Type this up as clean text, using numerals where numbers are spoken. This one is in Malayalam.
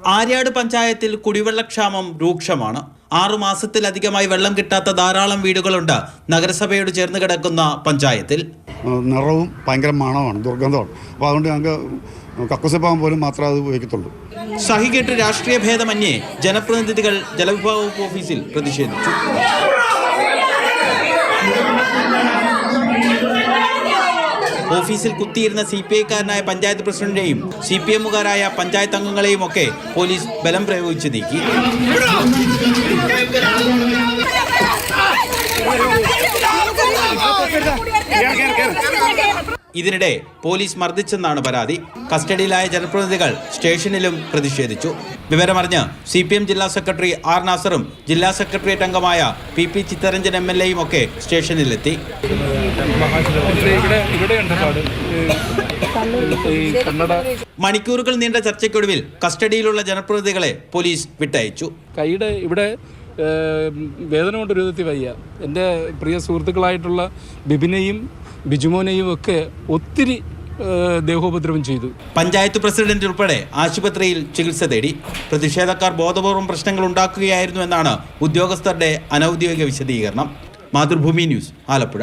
ആര്യാട് പഞ്ചായത്തിൽ കുടിവെള്ളക്ഷാമം രൂക്ഷമാണ്. 6 മാസത്തിലധികമായി വെള്ളം കിട്ടാത്ത ധാരാളം വീടുകളുണ്ട് നഗരസഭയോട് ചേർന്ന് കിടക്കുന്ന പഞ്ചായത്തിൽ. നിറവും ഭയങ്കര മണമാണ്, ദുർഗന്ധമാണ്. അപ്പോൾ അതുകൊണ്ട് ഞങ്ങൾക്ക് കക്കൂസപ്പാൻ പോലും മാത്രമേ അത് ഉപയോഗിക്കത്തുള്ളൂ. സഹികെട്ട് രാഷ്ട്രീയ ഭേദമന്യേ ജനപ്രതിനിധികൾ ജലവിഭവ വകുപ്പ് ഓഫീസിൽ പ്രതിഷേധിച്ചു. ഓഫീസിൽ കുത്തിയിരുന്ന CPI-കാരനായ പഞ്ചായത്ത് പ്രസിഡന്റിനെയും CPM-കാരായ പഞ്ചായത്ത് അംഗങ്ങളെയും ഒക്കെ പോലീസ് ബലം പ്രയോഗിച്ച് നീക്കി. ഇതിനിടെ പോലീസ് മർദ്ദിച്ചെന്നാണ് പരാതി. കസ്റ്റഡിയിലായ ജനപ്രതിനിധികൾ സ്റ്റേഷനിലും പ്രതിഷേധിച്ചു. വിവരമറിഞ്ഞ് CPM ജില്ലാ സെക്രട്ടറി R. നാസറും ജില്ലാ സെക്രട്ടേറിയറ്റ് അംഗമായ PP ചിത്തരഞ്ജൻ MLA-യും ഒക്കെ സ്റ്റേഷനിലെത്തി. മണിക്കൂറുകൾ നീണ്ട ചർച്ചയ്ക്കൊടുവിൽ കസ്റ്റഡിയിലുള്ള ജനപ്രതിനിധികളെ പോലീസ് വിട്ടയച്ചു. കൈയുടെ ഇവിടെ വേദന കൊണ്ട് ഒരു വിധത്തിൽ വയ്യ. എൻ്റെ പ്രിയ സുഹൃത്തുക്കളായിട്ടുള്ള ബിബിനെയും ബിജുമോനെയും ഒക്കെ ഒത്തിരി ദേഹോപദ്രവം ചെയ്തു. പഞ്ചായത്ത് പ്രസിഡന്റ് ഉൾപ്പെടെ ആശുപത്രിയിൽ ചികിത്സ തേടി. പ്രതിഷേധക്കാർ ബോധപൂർവം പ്രശ്നങ്ങൾ ഉണ്ടാക്കുകയായിരുന്നു എന്നാണ് ഉദ്യോഗസ്ഥരുടെ അനൌദ്യോഗിക വിശദീകരണം. മാതൃഭൂമി ന്യൂസ്, ആലപ്പുഴ.